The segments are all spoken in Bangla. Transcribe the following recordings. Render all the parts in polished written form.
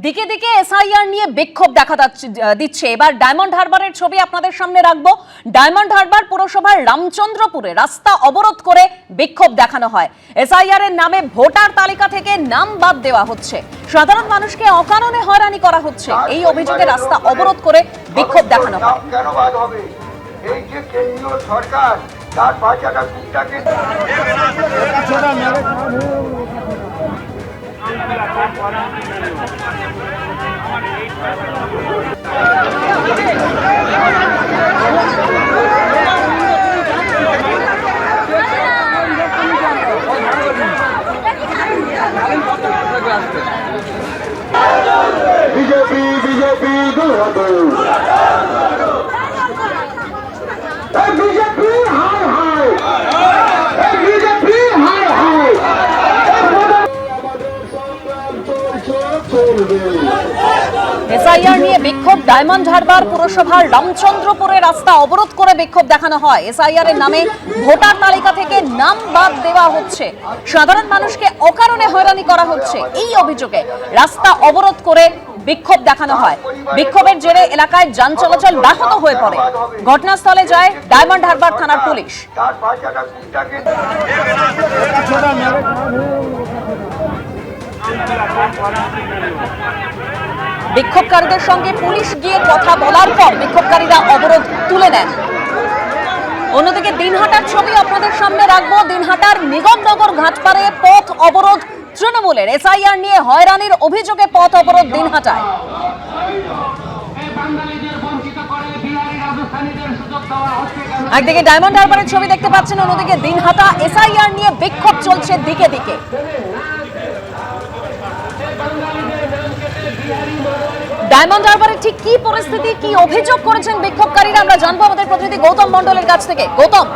দিকে দিকে এসআইআর নিয়ে বিক্ষোভ দেখা দিচ্ছে। এবার ডায়মন্ড হারবারের ছবি আপনাদের সামনে রাখবো। ডায়মন্ড হারবার পুরসভার রামচন্দ্রপুরে রাস্তা অবরোধ করে বিক্ষোভ দেখানো হয়। এসআইআর এর নামে ভোটার তালিকা থেকে নাম বাদ দেওয়া হচ্ছে, সাধারণ মানুষকে অকারণে হয়রানি করা হচ্ছে। এই অভিযোগে রাস্তা অবরোধ করে বিক্ষোভ দেখানো হয়। কেন বাদ হবে? এই যে কেন্দ্রীয় সরকার তার বাচ্চাটা কুত্তাকে বিজেপি বিজেপি বিজেপি হাই হাই বিজেপি হাই হাই এসআইআর নিয়ে বিক্ষোভ। ডায়মন্ড হারবার পুরসভার রামচন্দ্রপুরে রাস্তা অবরোধ করে বিক্ষোভ দেখানো হয়। এসআইআর এর নামে ভোটার তালিকা থেকে নাম বাদ দেওয়া হচ্ছে, সাধারণ মানুষকে অকারণে হয়রানি করা হচ্ছে। এই অভিযোগে রাস্তা অবরোধ করে বিক্ষোভ দেখানো হয়। বিক্ষোভের জেরে এলাকায় যান চলাচল ব্যাহত হয়ে পড়ে। ঘটনাস্থলে যায় ডায়মন্ড হারবার থানার পুলিশ। বিক্ষোভকারীদের সঙ্গে পুলিশ গিয়ে কথা বলার পর বিক্ষোভকারীরা অবরোধ তুলে নেন। অন্যদিকে দিনহাটার ছবি আপনাদের সামনে রাখবো। দিনহাটার নিগমনগর ঘাটপাড়ে পথ অবরোধ তৃণমূলের। এসআইআর নিয়ে হয়রানির অভিযোগে পথ অবরোধ দিনহাটায়। একদিকে ডায়মন্ড হারবারের ছবি দেখতে পাচ্ছেন, অন্যদিকে দিনহাটা। এসআইআর নিয়ে বিক্ষোভ চলছে দিকে দিকে। ডায়মন্ড হারবারের ঠিক কি পরিস্থিতি, কি অভিযোগ করেছেন বিক্ষোভকারীরা, আমরা জানবো আমাদের প্রতিনিধি গৌতম মন্ডলের কাছ থেকে। গৌতম,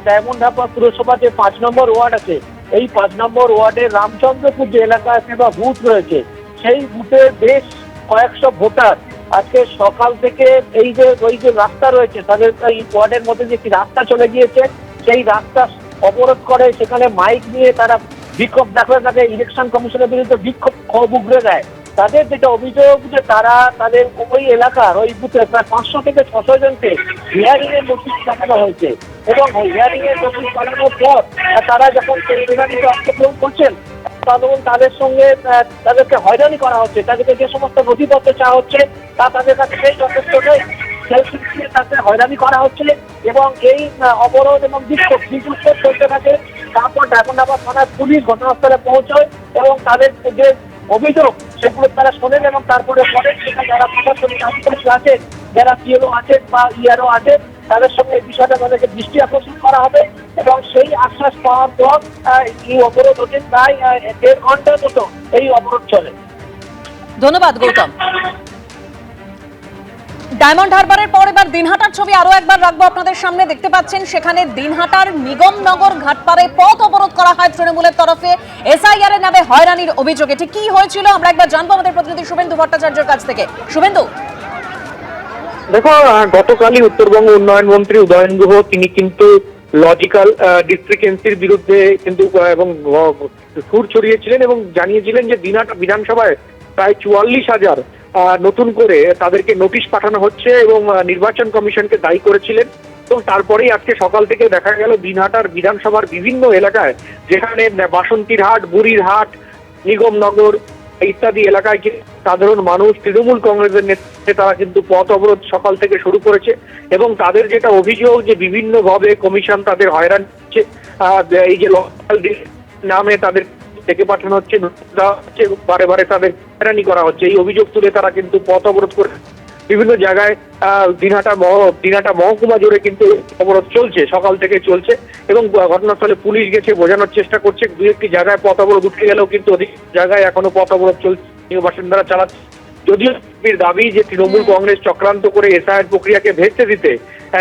ডায়মন্ড হারবার পুরসভা যে 5 নম্বর ওয়ার্ড আছে, এই 5 নম্বর ওয়ার্ডের রামচন্দ্রপুর যে এলাকা আছে বা বুথ রয়েছে, সেই বুথে বেশ কয়েকশো ভোটার আজকে সকাল থেকে এই যে রাস্তা রয়েছে তাদের এই ওয়ার্ডের মধ্যে যে একটি রাস্তা চলে গিয়েছে, সেই রাস্তা অবরোধ করে সেখানে মাইক নিয়ে তারা বিক্ষোভ দেখাতে থাকে। ইলেকশন কমিশনের বিরুদ্ধে বিক্ষোভ উগরে দেয়। তাদের যেটা অভিযোগ যে তারা তাদের ওই এলাকার ওই বুথে প্রায় 500 থেকে 600 জনকে হিয়ারিং এর নোটিশ পাঠানো হয়েছে এবং হিয়ারিং এর নোটিশ পাঠানোর পর তারা যখন হিয়ারিংয়ে অংশগ্রহণ করছেন তখন তাদের সঙ্গে তাদেরকে হয়রানি করা হচ্ছে। তাদেরকে যে সমস্ত নথিপত্র চাওয়া হচ্ছে তা তাদের কাছে যথেষ্ট নেই, সেই তাতে হয়রানি করা হচ্ছে এবং এই অবরোধ এবং বিক্ষোভ চলতে থাকে। তারপর ডায়মন্ড হারবার থানার পুলিশ ঘটনাস্থলে পৌঁছয় এবং তাদের যে অভিযোগ সেগুলো তারা শোনেন এবং তারপরে পরে সেখানে যারা প্রশাসনিক আধিকারিক আছেন, যারা পিএলও আছেন বা ইআরও আছেন, তাদের সঙ্গে এই বিষয়টা তাদেরকে দৃষ্টি আকর্ষণ করা হবে এবং সেই আশ্বাস পাওয়ার পর এই অবরোধ হচ্ছে। প্রায় 1.5 ঘন্টার মতো এই অবরোধ চলে। ধন্যবাদ গৌতম। ডায়মন্ড হারবারের পর এবার দিনহাটার ছবি আরো একবার রাখবো আপনাদের সামনে। দেখতে পাচ্ছেন সেখানে দিনহাটার নিগমনগর ঘাটপাড়ে পথ অবরোধ করা হয় তৃণমূলের তরফে এসআইআর এর নামে হয়রানির অভিযোগে। ঠিক কি হয়েছিল আমরা একবার জানবো আমাদের প্রতিনিধি শুভেন্দু ভট্টাচার্যের কাছ থেকে। শুভেন্দু, দেখো, গতকালই উত্তরবঙ্গ উন্নয়ন মন্ত্রী উদয়ন গুহ তিনি কিন্তু লজিক্যাল ডিস্ট্রিক্টেন্সির বিরুদ্ধে কিন্তু এবং সুর ছড়িয়েছিলেন এবং জানিয়েছিলেন যে দিনহাটা বিধানসভায় প্রায় 44,000 নতুন করে তাদেরকে নোটিশ পাঠানো হচ্ছে এবং নির্বাচন কমিশনকে দায়ী করেছিলেন। এবং তারপরেই আজকে সকাল থেকে দেখা গেল দিনহাটার বিধানসভার বিভিন্ন এলাকায়, যেখানে বাসন্তীর হাট, বুড়ির হাট, নিগমনগর ইত্যাদি এলাকায় সাধারণ মানুষ তৃণমূল কংগ্রেসের নেতৃত্বে তারা কিন্তু পথ অবরোধ সকাল থেকে শুরু করেছে এবং তাদের যেটা অভিযোগ যে বিভিন্নভাবে কমিশন তাদের হয়রান করছে। এই যে লোকাল নামে তাদের থেকে পাঠানো হচ্ছে, বারে বারে তাদের হয়রানি করা হচ্ছে, এই অভিযোগ তুলে তারা কিন্তু পথ অবরোধ করে বিভিন্ন জায়গায় দিনহাটা মহকুমা জুড়ে কিন্তু অবরোধ চলছে, সকাল থেকে চলছে এবং ঘটনাস্থলে পুলিশ গেছে, বোঝানোর চেষ্টা করছে। 2-1টি জায়গায় পথ অবরোধ উঠে গেলেও কিন্তু অধিক জায়গায় এখনো পথ অবরোধ চলছে, বাসিন্দারা চালাচ্ছে। যদিও দাবি যে তৃণমূল কংগ্রেস চক্রান্ত করে এসআইআর প্রক্রিয়াকে ভেস্তে দিতে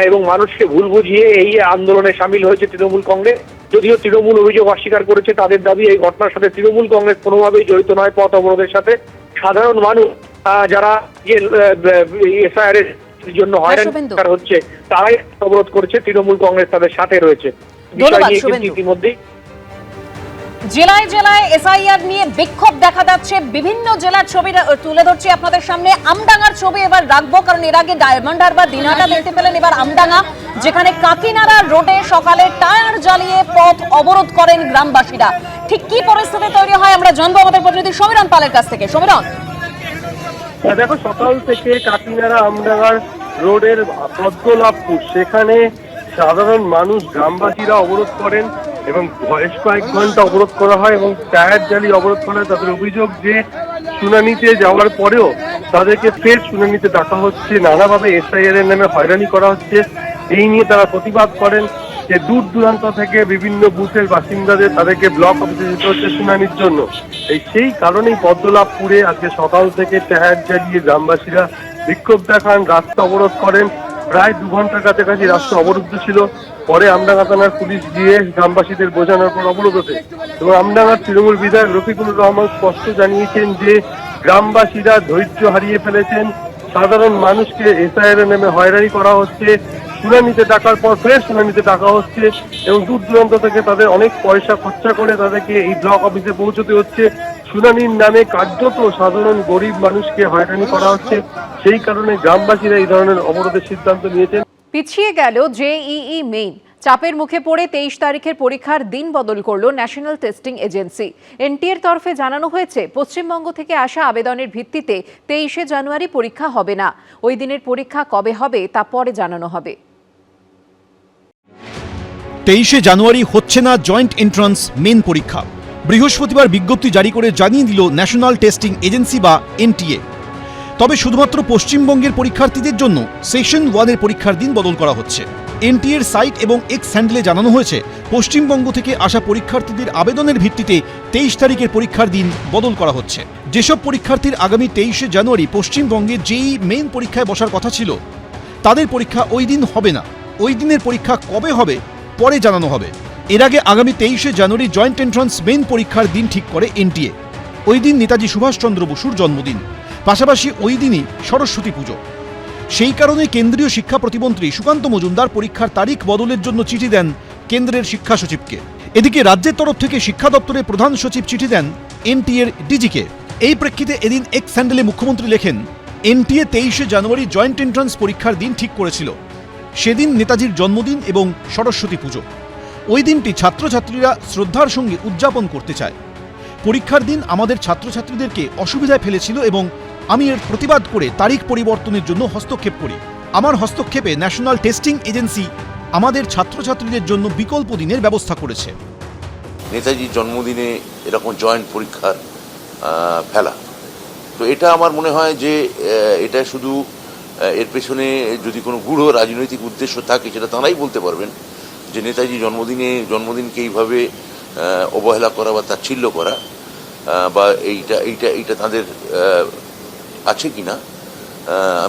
এবং মানুষকে ভুল বুঝিয়ে এই আন্দোলনে সামিল হয়েছে তৃণমূল কংগ্রেস। যদিও তৃণমূল অভিযোগ অস্বীকার করেছে, তাদের দাবি এই ঘটনার সাথে তৃণমূল কংগ্রেস কোনোভাবেই জড়িত নয়। পথ অবরোধের সাথে সাধারণ মানুষ যারা এসআইআর এর জন্য হয়রানি হচ্ছে তারাই অবরোধ করছে, তৃণমূল কংগ্রেস তাদের সাথে রয়েছে। ইতিমধ্যেই জেলায় জেলায় এসআইআর নিয়ে বিক্ষোভ দেখা যাচ্ছে। বিভিন্ন জেলার ছবি তুলে ধরছি আপনাদের সামনে। আমডাঙ্গার ছবি এবার রাখবো, কারণ এর আগে ডায়মন্ড হারবার দিনহাটা দেখতে পেলেন, এবার আমডাঙ্গা, যেখানে কাকিনাড়া রোডে সকালে টায়ার জ্বালিয়ে পথ অবরোধ করেন গ্রামবাসীরা। ঠিক কি পরিস্থিতি তৈরি হয় আমরা জানবো আমাদের প্রতিনিধি সমীরণ পালের কাছ থেকে। সমীরণ, দেখো, সকাল থেকে কাকিনাড়া আমডাঙ্গার রোডের পদ্মলাভপুর, সেখানে সাধারণ মানুষ, গ্রামবাসীরা অবরোধ করেন এবং বেশ কয়েক ঘন্টা অবরোধ করা হয় এবং টায়ার জ্বালিয়ে অবরোধ করা হয়। তাদের অভিযোগ যে শুনানিতে যাওয়ার পরেও তাদেরকে ফের শুনানিতে ডাকা হচ্ছে, নানাভাবে এসআইআর এর নামে হয়রানি করা হচ্ছে। এই নিয়ে তারা প্রতিবাদ করেন যে দূর দূরান্ত থেকে বিভিন্ন বুথের বাসিন্দাদের তাদেরকে ব্লক অফিসে যেতে হচ্ছে শুনানির জন্য। সেই কারণেই পদ্মলাভপুরে আজকে সকাল থেকে টায়ার জ্বালিয়ে গ্রামবাসীরা বিক্ষোভ দেখান, রাস্তা অবরোধ করেন। প্রায় 2 ঘন্টার কাছাকাছি রাস্তা অবরুদ্ধ ছিল। পরে আমডাঙ্গা থানার পুলিশ গিয়ে গ্রামবাসীদের বোঝানোর পর অবরোধ ওঠে এবং আমডাঙ্গার তৃণমূল বিধায়ক রফিকুল রহমান স্পষ্ট জানিয়েছেন যে গ্রামবাসীরা ধৈর্য হারিয়ে ফেলেছেন, সাধারণ মানুষকে এসআইআর এর নামে হয়রানি করা হচ্ছে, শুনানিতে ডাকার পর ফের শুনানিতে ডাকা হচ্ছে এবং দূর দূরান্ত থেকে তাদের অনেক পয়সা খরচা করে তাদেরকে এই ব্লক অফিসে পৌঁছতে হচ্ছে। শুনানির নামে কার্যত সাধারণ গরিব মানুষকে হয়রানি করা হচ্ছে। সেই কারণে গ্রামবাসীরা এই ধরনের অবরোধের সিদ্ধান্ত নিয়েছেন। পিছিয়ে গেল জেইই মেইন। চাপের মুখে পড়ে 23 তারিখের পরীক্ষার দিন বদল করলো ন্যাশনাল টেস্টিং এজেন্সি। এনটিএর তরফে জানানো হয়েছে, পশ্চিমবঙ্গ থেকে আসা আবেদনের ভিত্তিতে 23শে জানুয়ারি পরীক্ষা হবে না। ওই দিনের পরীক্ষা কবে হবে তা পরে জানানো হবে। 23শে জানুয়ারি হচ্ছে না জয়েন্ট এন্ট্রান্স মেন পরীক্ষা। বৃহস্পতিবার বিজ্ঞপ্তি জারি করে জানিয়ে দিল ন্যাশনাল টেস্টিং এজেন্সি বা এনটিএ। তবে শুধুমাত্র পশ্চিমবঙ্গের পরীক্ষার্থীদের জন্য সেশন 1-এর পরীক্ষার দিন বদল করা হচ্ছে। এনটিএর সাইট এবং এক্স হ্যান্ডেলে জানানো হয়েছে, পশ্চিমবঙ্গ থেকে আসা পরীক্ষার্থীদের আবেদনের ভিত্তিতে 23 তারিখের পরীক্ষার দিন বদল করা হচ্ছে। যেসব পরীক্ষার্থীর আগামী 23শে জানুয়ারি পশ্চিমবঙ্গে জেইই মেইন পরীক্ষায় বসার কথা ছিল, তাদের পরীক্ষা ওই দিন হবে না। ওই দিনের পরীক্ষা কবে হবে পরে জানানো হবে। এর আগে আগামী 23শে জানুয়ারি জয়েন্ট এন্ট্রান্স মেইন পরীক্ষার দিন ঠিক করে এনটিএ। ওই দিন নেতাজি সুভাষচন্দ্র বসুর জন্মদিন, পাশাপাশি ওই দিনই সরস্বতী পুজো। সেই কারণে কেন্দ্রীয় শিক্ষা প্রতিমন্ত্রী সুকান্ত মজুমদার পরীক্ষার তারিখ বদলের জন্য চিঠি দেন কেন্দ্রের শিক্ষা সচিবকে। এদিকে রাজ্যের তরফ থেকে শিক্ষা দপ্তরের প্রধান সচিব চিঠি দেন এনটিএর ডিজিকে। এই প্রেক্ষিতে এদিন এক্স হ্যান্ডেলে মুখ্যমন্ত্রী লেখেন, এনটিএ 23শে জানুয়ারি জয়েন্ট এন্ট্রান্স পরীক্ষার দিন ঠিক করেছিল। সেদিন নেতাজির জন্মদিন এবং সরস্বতী পুজো। ওই দিনটি ছাত্রছাত্রীরা শ্রদ্ধার সঙ্গে উদযাপন করতে চায়। পরীক্ষার দিন আমাদের ছাত্রছাত্রীদেরকে অসুবিধায় ফেলেছিল এবং আমি এর প্রতিবাদ করে তারিখ পরিবর্তনের জন্য হস্তক্ষেপ করি। আমার হস্তক্ষেপে ন্যাশনাল টেস্টিং এজেন্সি আমাদের ছাত্রছাত্রীদের জন্য বিকল্প দিনের ব্যবস্থা করেছে। নেতাজির জন্মদিনে এরকম জয়েন্ট পরীক্ষার ফেলা, তো এটা আমার মনে হয় যে এটা শুধু এর পেছনে যদি কোনো গূঢ় রাজনৈতিক উদ্দেশ্য থাকে সেটা তাঁরাই বলতে পারবেন, যে নেতাজি জন্মদিনকে এইভাবে অবহেলা করা বা তাচ্ছিল্য করা বা এইটা তাদের আছে কি না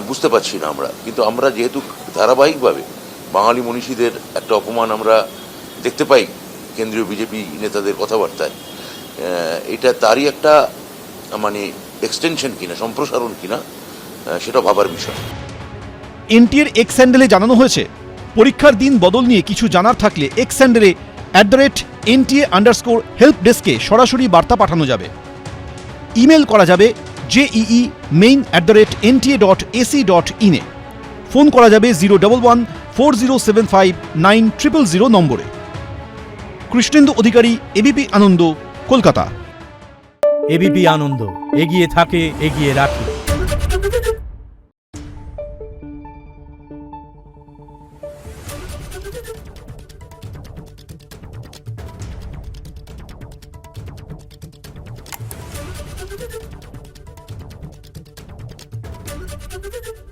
বুঝতে পারছি না আমরা। কিন্তু আমরা যেহেতু ধারাবাহিকভাবে বাঙালি মনীষীদের একটা অপমান আমরা দেখতে পাই কেন্দ্রীয় বিজেপি নেতাদের কথাবার্তায়, এটা তারই একটা মানে এক্সটেনশন কিনা, সম্প্রসারণ কিনা, সেটা ভাবার বিষয়। এনটিএর এক্স হ্যান্ডেলে জানানো হয়েছে, পরীক্ষার দিন বদল নিয়ে কিছু জানার থাকলে এক্স হ্যান্ডেলে @NTA_হেল্প ডেস্কে সরাসরি বার্তা পাঠানো যাবে। ইমেল করা যাবে jeimain@nta.ac.in এ। ফোন করা যাবে 011-4075-9000 নম্বরে। কৃষ্ণেন্দু অধিকারী, এবিপি আনন্দ, কলকাতা। এবিপি আনন্দ, এগিয়ে থাকে, এগিয়ে রাখে। Thank you.